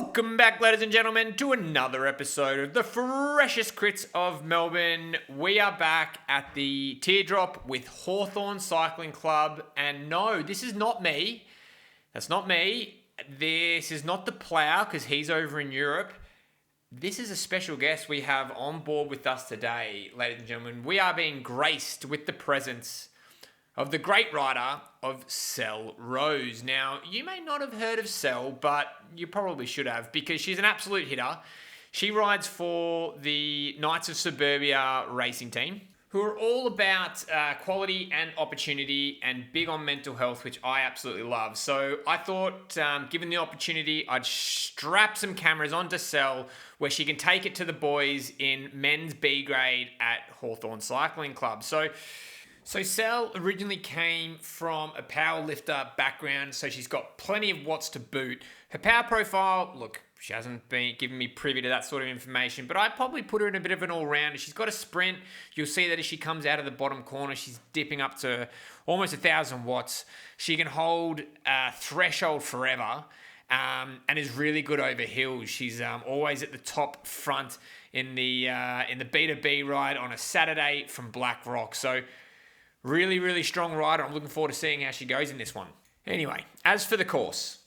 Welcome back, ladies and gentlemen, to another episode of the freshest crits of Melbourne. We are back at the Teardrop with Hawthorn Cycling Club. And no, this is not me. That's not me. This is not the plough because he's over in Europe. This is a special guest we have on board with us today, ladies and gentlemen. We are being graced with the presence of the great rider of Cel Rose. Now, you may not have heard of Cel, but you probably should have because she's an absolute hitter. She rides for the Knights of Suburbia racing team, who are all about quality and opportunity and big on mental health, which I absolutely love. So I thought, given the opportunity, I'd strap some cameras onto Cel where she can take it to the boys in men's B grade at Hawthorn Cycling Club. So Cel originally came from a powerlifter background, so she's got plenty of watts to boot. Her power profile, look, she hasn't been giving me privy to that sort of information, but I'd probably put her in a bit of an all-rounder. She's got a sprint. You'll see that as she comes out of the bottom corner, she's dipping up to almost 1,000 watts. She can hold threshold forever and is really good over hills. She's always at the top front in the B2B ride on a Saturday from Black Rock. So really, really strong rider. I'm looking forward to seeing how she goes in this one. Anyway, as for the course,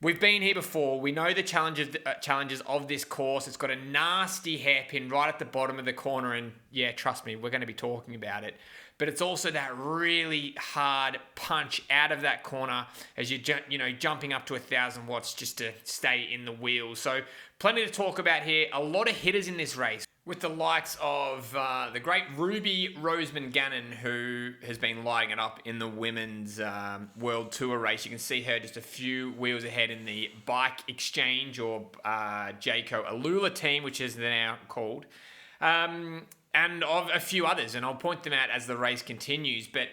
we've been here before. We know the challenges of this course. It's got a nasty hairpin right at the bottom of the corner. And yeah, trust me, we're going to be talking about it. But it's also that really hard punch out of that corner as you're jumping up to 1,000 watts just to stay in the wheel. So plenty to talk about here. A lot of hitters in this race, with the likes of the great Ruby Roseman Gannon, who has been lighting it up in the women's World Tour race. You can see her just a few wheels ahead in the Bike Exchange or Jayco Alula team, which is now called, and of a few others. And I'll point them out as the race continues. But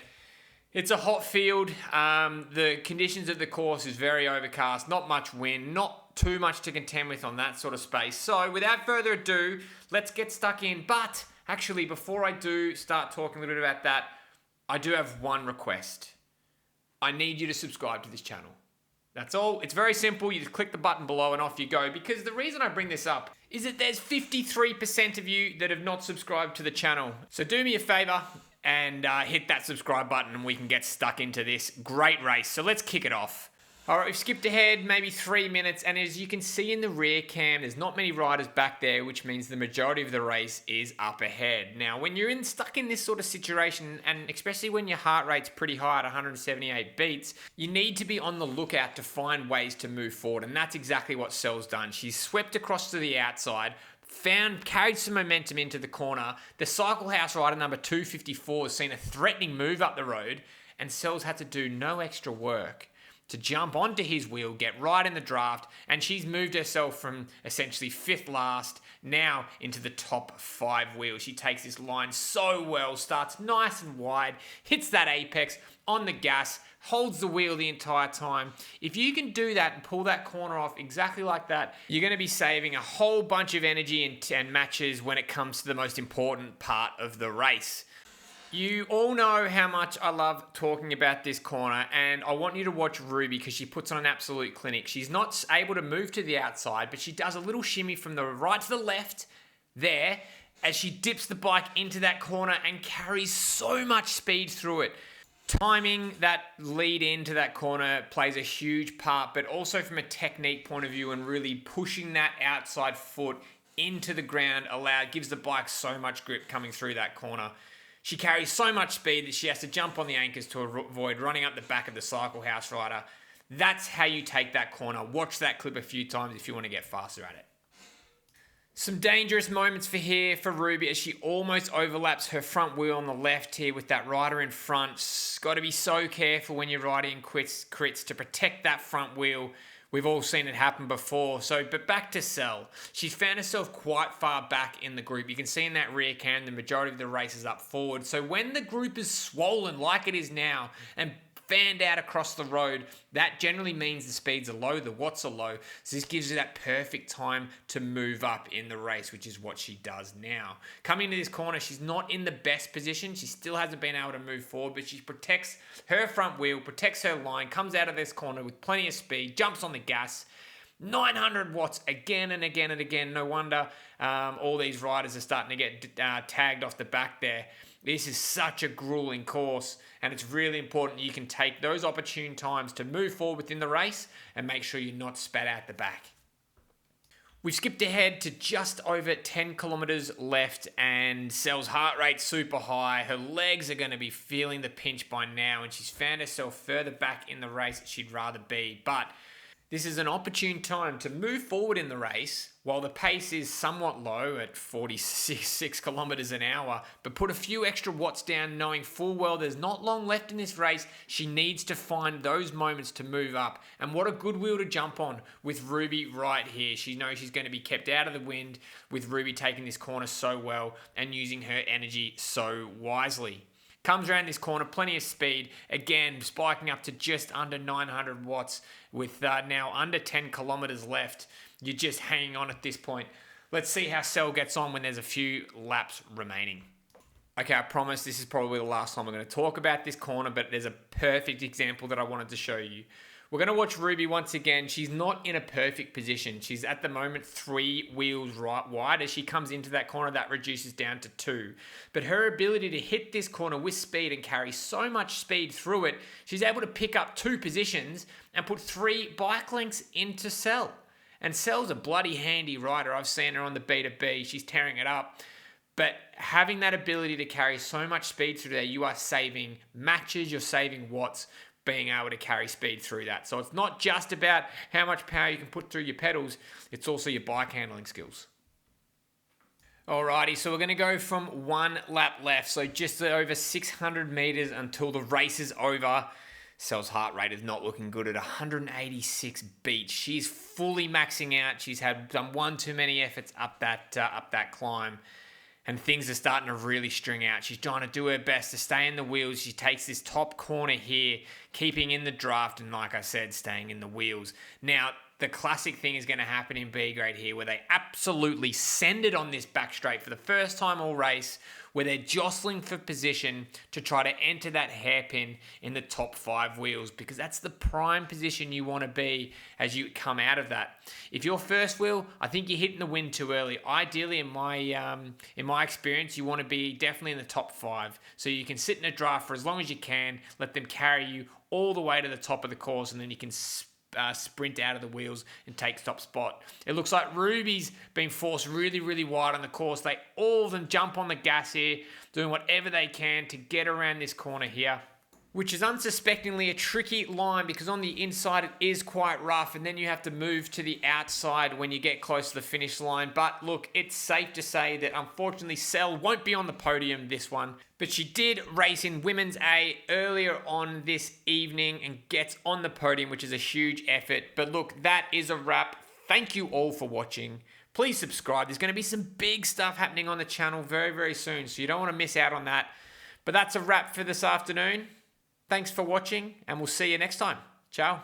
it's a hot field. The conditions of the course is very overcast, not much wind, not too much to contend with on that sort of space. So without further ado, let's get stuck in. But actually, before I do start talking a little bit about that, I do have one request. I need you to subscribe to this channel. That's all. It's very simple. You just click the button below and off you go. Because the reason I bring this up is that there's 53% of you that have not subscribed to the channel. So do me a favor and hit that subscribe button and we can get stuck into this great race. So let's kick it off. All right, we've skipped ahead maybe 3 minutes, and as you can see in the rear cam, there's not many riders back there, which means the majority of the race is up ahead. Now, when you're stuck in this sort of situation, and especially when your heart rate's pretty high at 178 beats, you need to be on the lookout to find ways to move forward, and that's exactly what Cel's done. She's swept across to the outside, carried some momentum into the corner. The Cycle House rider number 254 has seen a threatening move up the road, and Cel's had to do no extra work to jump onto his wheel, get right in the draft, and she's moved herself from essentially fifth last now into the top 5 wheels. She takes this line so well, starts nice and wide, hits that apex on the gas, holds the wheel the entire time. If you can do that and pull that corner off exactly like that, you're going to be saving a whole bunch of energy and matches when it comes to the most important part of the race. You all know how much I love talking about this corner, and I want you to watch Ruby because she puts on an absolute clinic. She's not able to move to the outside, but she does a little shimmy from the right to the left there as she dips the bike into that corner and carries so much speed through it. Timing that lead into that corner plays a huge part, but also from a technique point of view and really pushing that outside foot into the ground gives the bike so much grip coming through that corner. She carries so much speed that she has to jump on the anchors to avoid running up the back of the Cycle House rider. That's how you take that corner. Watch that clip a few times if you want to get faster at it. Some dangerous moments for Ruby as she almost overlaps her front wheel on the left here with that rider in front. Got to be so careful when you're riding crits to protect that front wheel. We've all seen it happen before. But back to Cel. She's found herself quite far back in the group. You can see in that rear cam, the majority of the race is up forward. So when the group is swollen like it is now and fanned out across the road, that generally means the speeds are low, the watts are low. So this gives you that perfect time to move up in the race, which is what she does now. Coming into this corner, she's not in the best position. She still hasn't been able to move forward, but she protects her front wheel, protects her line, comes out of this corner with plenty of speed, jumps on the gas. 900 watts again and again and again. No wonder all these riders are starting to get tagged off the back there. This is such a grueling course, and it's really important you can take those opportune times to move forward within the race and make sure you're not spat out the back. We've skipped ahead to just over 10 kilometers left, and Cel's heart rate's super high. Her legs are going to be feeling the pinch by now, and she's found herself further back in the race that she'd rather be. But this is an opportune time to move forward in the race while the pace is somewhat low at 46 kilometers an hour, but put a few extra watts down, knowing full well there's not long left in this race. She needs to find those moments to move up. And what a good wheel to jump on with Ruby right here. She knows she's going to be kept out of the wind with Ruby taking this corner so well and using her energy so wisely. Comes around this corner, plenty of speed, again spiking up to just under 900 watts with now under 10 kilometers left. You're just hanging on at this point. Let's see how Cel gets on when there's a few laps remaining. Okay, I promise this is probably the last time I'm going to talk about this corner, but there's a perfect example that I wanted to show you. We're going to watch Ruby once again. She's not in a perfect position. She's at the moment 3 wheels right wide. As she comes into that corner, that reduces down to 2. But her ability to hit this corner with speed and carry so much speed through it, she's able to pick up 2 positions and put 3 bike lengths into Cel. And Cel's a bloody handy rider. I've seen her on the B2B. She's tearing it up. But having that ability to carry so much speed through there, you are saving matches, you're saving watts, being able to carry speed through that. So it's not just about how much power you can put through your pedals, it's also your bike handling skills. Alrighty, so we're going to go from 1 lap left, so just over 600 meters until the race is over. Cel's heart rate is not looking good at 186 beats. She's fully maxing out. She's done one too many efforts up that climb. And things are starting to really string out. She's trying to do her best to stay in the wheels. She takes this top corner here, keeping in the draft, and like I said, staying in the wheels. Now, the classic thing is going to happen in B grade here, where they absolutely send it on this back straight for the first time all race, where they're jostling for position to try to enter that hairpin in the top 5 wheels, because that's the prime position you want to be as you come out of that. If you're first wheel, I think you're hitting the wind too early. Ideally, in my experience, you want to be definitely in the top 5, so you can sit in a draft for as long as you can, let them carry you all the way to the top of the course, and then you can sprint out of the wheels and take top spot. It looks like Ruby's been forced really, really wide on the course. All of them jump on the gas here, doing whatever they can to get around this corner here, which is unsuspectingly a tricky line because on the inside it is quite rough, and then you have to move to the outside when you get close to the finish line. But look, it's safe to say that unfortunately Cel won't be on the podium this one, but she did race in Women's A earlier on this evening and gets on the podium, which is a huge effort. But look, that is a wrap. Thank you all for watching. Please subscribe. There's going to be some big stuff happening on the channel very, very soon, so you don't want to miss out on that. But that's a wrap for this afternoon. Thanks for watching, and we'll see you next time. Ciao.